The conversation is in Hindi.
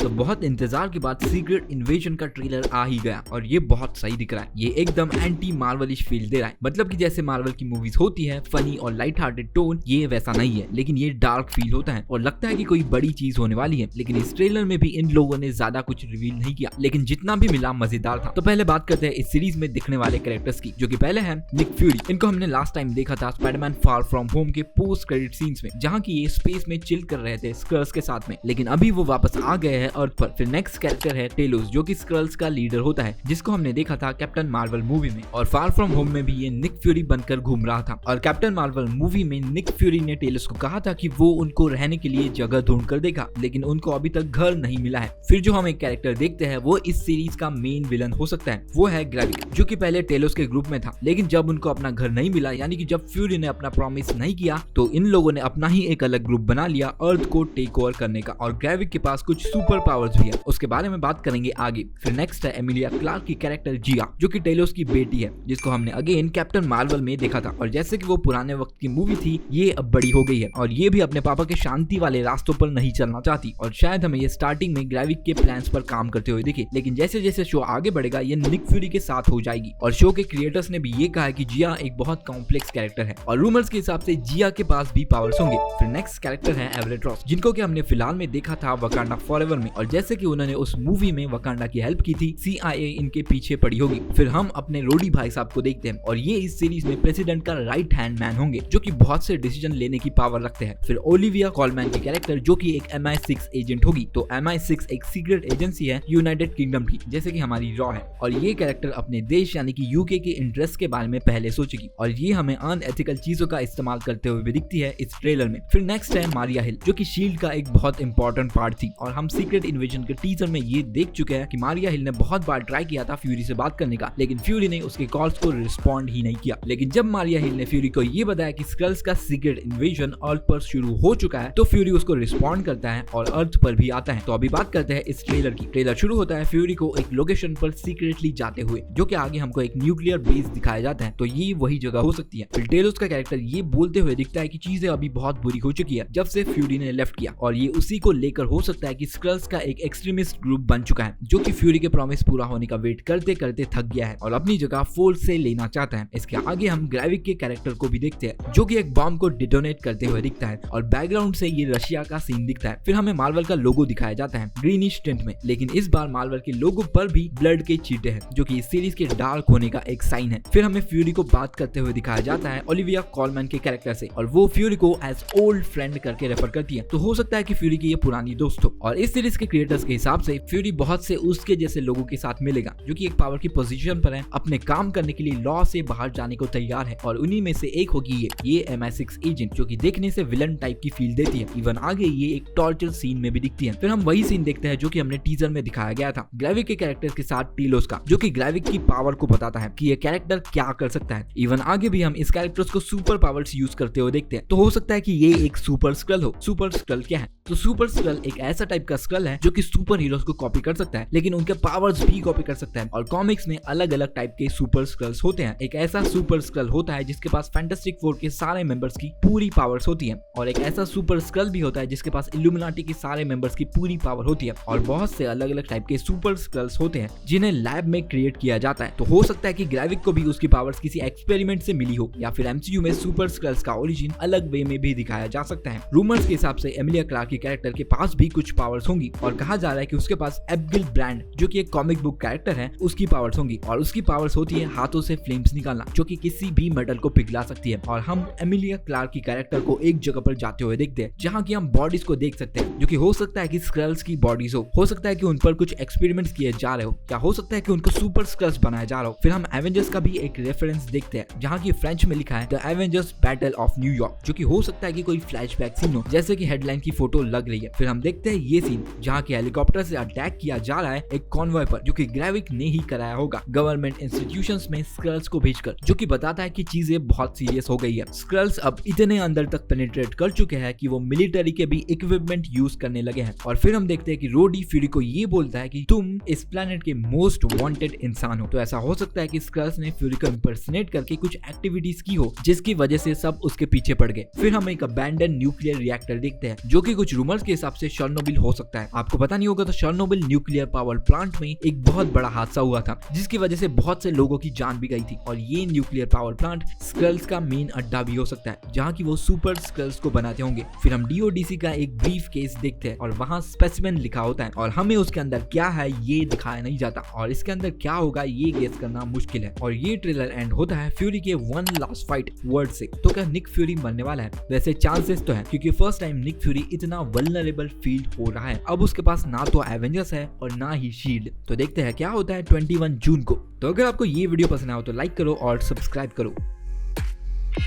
तो बहुत इंतजार के बाद सीक्रेट इन्वेजन का ट्रेलर आ ही गया और ये बहुत सही दिख रहा है। ये एकदम एंटी मार्वलिश फील दे रहा है, मतलब कि जैसे मार्वल की मूवीज होती है फनी और लाइट हार्टेड टोन, ये वैसा नहीं है, लेकिन ये डार्क फील होता है और लगता है कि कोई बड़ी चीज होने वाली है। लेकिन इस ट्रेलर में भी इन लोगों ने ज्यादा कुछ रिवील नहीं किया, लेकिन जितना भी मिला मजेदार था। तो पहले बात करते हैं इस सीरीज में दिखने वाले कैरेक्टर्स की, जो कि पहले है निक फ्यूरी। इनको हमने लास्ट टाइम देखा था स्पाइडरमैन फार फ्रॉम होम के पोस्ट क्रेडिट सीन्स में, जहां की ये स्पेस में चिल कर रहे थे स्क्रल्स के साथ में, लेकिन अभी वो वापस आ गए हैं अर्थ पर। फिर नेक्स्ट कैरेक्टर है टेलोस, जो कि स्क्रल्स का लीडर होता है, जिसको हमने देखा था कैप्टन मार्वल मूवी में, और फार फ्रॉम होम में भी ये निक फ्यूरी बनकर घूम रहा था। और कैप्टन मार्वल मूवी में निक फ्यूरी ने टेलोस को कहा था कि वो उनको रहने के लिए जगह ढूंढ कर देगा, लेकिन उनको अभी तक घर नहीं मिला है। फिर जो हम एक कैरेक्टर देखते हैं वो इस सीरीज का मेन विलन हो सकता है, वो है ग्रेविक, जो कि पहले टेलोस के ग्रुप में था, लेकिन जब उनको अपना घर नहीं मिला, यानी कि जब फ्यूरी ने अपना प्रॉमिस नहीं किया, तो इन लोगों ने अपना ही एक अलग ग्रुप बना लिया अर्थ को टेक ओवर करने का। और ग्रेविक के पास कुछ सुपर पावर्स भी है, उसके बारे में बात करेंगे आगे। फिर नेक्स्ट है एमिलिया क्लार्क की कैरेक्टर जिया, जो कि टेलोस की बेटी है, जिसको हमने अगेन कैप्टन मार्वल में देखा था। और जैसे कि वो पुराने वक्त की मूवी थी, ये अब बड़ी हो गई है और ये भी अपने पापा के शांति वाले रास्तों पर नहीं चलना चाहती, और शायद हमें ये स्टार्टिंग में ग्रेविक के प्लान्स पर काम करते हुए दिखे, लेकिन जैसे जैसे शो आगे बढ़ेगा ये निक फ्यूरी के साथ हो जाएगी। और शो के क्रिएटर्स ने भी ये कहा है कि जिया एक बहुत कॉम्प्लेक्स कैरेक्टर है और रूमर्स के हिसाब से जिया के पास भी पावर्स होंगे। फिर नेक्स्ट कैरेक्टर है एवरेट रॉस, जिनको कि हमने फिलहाल में देखा था वकांडा फॉरएवर में, और जैसे कि उन्होंने उस मूवी में वकांडा की हेल्प की थी, CIA इनके पीछे पड़ी होगी। फिर हम अपने रोडी भाई साहब को देखते हैं और ये इस सीरीज में प्रेसिडेंट का राइट हैंड मैन होंगे, जो कि बहुत से डिसीजन लेने की पावर रखते हैं। फिर ओलिविया कॉलमैन की कैरेक्टर, जो कि एक MI6 एजेंट होगी। तो MI6 एक सीक्रेट एजेंसी है यूनाइटेड किंगडम की, जैसे कि हमारी रॉ है, और ये कैरेक्टर अपने देश यानी कि UK के इंटरेस्ट के बारे में पहले सोचेगी, और ये हमें अनएथिकल चीजों का इस्तेमाल करते हुए भी दिखती है इस ट्रेलर में। फिर नेक्स्ट है मारिया हिल, जो कि शील्ड का एक बहुत इंपॉर्टेंट पार्ट थी, और हम सीक्रेट इन्वेजन के टीजर में ये देख चुके हैं कि मारिया हिल ने बहुत बार ट्राई किया था फ्यूरी से बात करने का, लेकिन फ्यूरी ने उसके कॉल्स को रिस्पॉन्ड ही नहीं किया। लेकिन जब मारिया हिल ने फ्यूरी को ये बताया कि स्क्रल्स का सीक्रेट इन्वेजन अर्थ पर शुरू हो चुका है, तो फ्यूरी उसको रिस्पॉन्ड करता है और अर्थ पर भी आता है। तो अभी बात करते हैं इस ट्रेलर की। ट्रेलर शुरू होता है फ्यूरी को एक लोकेशन पर सीक्रेटली जाते हुए, जो कि आगे हमको एक न्यूक्लियर बेस दिखाया जाता है, तो ये वही जगह हो सकती है। फिर टेलोस का कैरेक्टर ये बोलते हुए दिखता है कि चीजें अभी बहुत बुरी हो चुकी है जब से फ्यूरी ने लेफ्ट किया, और ये उसी को लेकर हो सकता है कि स्क्रल्स का एक एक्सट्रीमिस्ट ग्रुप बन चुका है, जो कि फ्यूरी के प्रॉमिस पूरा होने का वेट करते करते थक गया है और अपनी जगह फोर्स से लेना चाहता है। इसके आगे हम ग्रेविक के कैरेक्टर को भी देखते हैं, जो कि एक बॉम्ब को डिटोनेट करते हुए दिखता है, और बैकग्राउंड से ये रशिया का सीन दिखता है। फिर हमें मार्वल का लोगो दिखाया जाता है ग्रीनिश टिंट में, लेकिन इस बार मार्वल के लोगो पर भी ब्लड के चीटे हैं, जो कि इस सीरीज के डार्क होने का एक साइन है। फिर हमें फ्यूरी को बात करते हुए दिखाया जाता है ओलिविया कॉलमैन के कैरेक्टर से, और वो फ्यूरी को एज ओल्ड फ्रेंड करके रेफर करती है, तो हो सकता है कि फ्यूरी की ये पुरानी दोस्त हो। और इस सीरीज के क्रिएटर्स के हिसाब से फ्यूरी बहुत से उसके जैसे लोगों के साथ मिलेगा, जो कि एक पावर की पोजीशन पर है, अपने काम करने के लिए लॉ से बाहर जाने को तैयार है, और उन्हीं में से एक होगी ये MI6 एजेंट, जो कि देखने से विलन टाइप की फील देती है। इवन आगे ये एक टॉर्चर सीन में भी दिखती है। फिर हम वही सीन देखते हैं जो कि हमने टीजर में दिखाया गया था ग्रेविक के कैरेक्टर के साथ टीलोस का, जो कि ग्रेविक की पावर को बताता है कि ये कैरेक्टर क्या कर सकता है। इवन आगे भी हम इस कैरेक्टर्स को सुपर पावर्स यूज करते हुए देखते हैं, तो हो सकता है कि ये एक सुपर स्क्रल हो। सुपर स्क्रल क्या है? तो सुपर स्क्रल एक ऐसा टाइप का स्क्रल है जो कि सुपर हीरोज को कॉपी कर सकता है, लेकिन उनके पावर्स भी कॉपी कर सकता है। और कॉमिक्स में अलग अलग टाइप के सुपर स्क्रल्स होते हैं। एक ऐसा सुपर स्क्रल होता है जिसके पास फैंटास्टिक फोर के सारे मेंबर्स की पूरी पावर्स होती है, और एक ऐसा सुपर स्क्रल भी होता है जिसके पास इल्यूमिनाटी के सारे मेंबर्स की पूरी पावर होती है। और बहुत से अलग अलग टाइप के सुपर स्क्रल्स होते हैं जिन्हें लैब में क्रिएट किया जाता है। तो हो सकता है कि ग्रेविक को भी उसकी पावर्स किसी एक्सपेरिमेंट से मिली हो, या फिर MCU में सुपर स्क्रल्स का ओरिजिन अलग वे में भी दिखाया जा सकता है। रूमर्स के हिसाब से एमिलिया क्लार्क के कैरेक्टर के पास भी कुछ पावर्स होंगी, और कहा जा रहा है कि उसके पास एबिगेल ब्रांड, जो कि एक कॉमिक बुक कैरेक्टर है, उसकी पावर्स होंगी, और उसकी पावर्स होती है हाथों से फ्लेम्स निकालना, जो कि किसी भी मेटल को पिघला सकती है। और हम एमिलिया क्लार्क की कैरेक्टर को एक जगह पर जाते हुए देखते हैं जहां की हम बॉडीज को देख सकते हैं, जो कि हो सकता है कि स्क्रल्स की बॉडीज हो सकता है कि उन पर कुछ एक्सपेरिमेंट्स किए जा रहे हो, या हो सकता है कि उनको सुपर स्क्रल्स बनाया जा रहा हो। फिर हम एवेंजर्स का भी एक रेफरेंस देखते हैं जहां की फ्रेंच में लिखा है the Avengers battle of New York, जो कि हो सकता है कि कोई फ्लैशबैक सीन हो, जैसे कि हेडलाइन की फोटो लग रही है। फिर हम देखते हैं ये सीन जहां की हेलीकॉप्टर से अटैक किया जा रहा है एक कॉन्वॉय पर, जो कि ग्रेविक ने ही कराया होगा गवर्नमेंट इंस्टीट्यूशंस में स्क्रल्स को भेजकर, जो कि बताता है कि चीजें बहुत सीरियस हो गई है। स्क्रल्स अब इतने अंदर तक पेनिट्रेट कर चुके हैं कि वो मिलिट्री के भी इक्विपमेंट यूज करने लगे हैं। और फिर हम देखते हैं कि रोडी फ्यूरी को ये बोलता है कि तुम इस प्लेनेट के मोस्ट वांटेड इंसान हो। तो ऐसा हो सकता है कि स्क्रल्स ने फ्यूरी को इंपर्सनेट करके कुछ एक्टिविटीज की हो, जिसकी वजह से सब उसके पीछे पड़ गए। फिर हम एक अबैंडन न्यूक्लियर रिएक्टर देखते हैं, जो कि कुछ कुछ रूमर्स के हिसाब से शर्नोबिल हो सकता है। आपको पता नहीं होगा तो शर्नोबिल न्यूक्लियर पावर प्लांट में एक बहुत बड़ा हादसा हुआ था जिसकी वजह से बहुत से लोगों की जान भी गई थी। और ये न्यूक्लियर पावर प्लांट स्क्रल्स का मेन अड्डा भी हो सकता है जहाँ की वो सुपर स्क्रल्स को बनाते होंगे। फिर हम DODC का एक ब्रीफ केस देखते हैं और वहाँ स्पेसिमेन लिखा होता है और हमें उसके अंदर क्या है ये दिखाया नहीं जाता और इसके अंदर क्या होगा ये गेस करना मुश्किल है। और ये ट्रेलर एंड होता है फ्यूरी के वन लास्ट फाइट वर्ड से। तो क्या निक फ्यूरी मरने वाला है? वैसे चांसेस तो है क्योंकि फर्स्ट टाइम निक फ्यूरी इतना वल्नरेबल फील हो रहा है। अब उसके पास ना तो एवेंजर्स है और ना ही शील्ड। तो देखते हैं क्या होता है 21 जून को। तो अगर आपको ये वीडियो पसंद आया हो तो लाइक करो और सब्सक्राइब करो।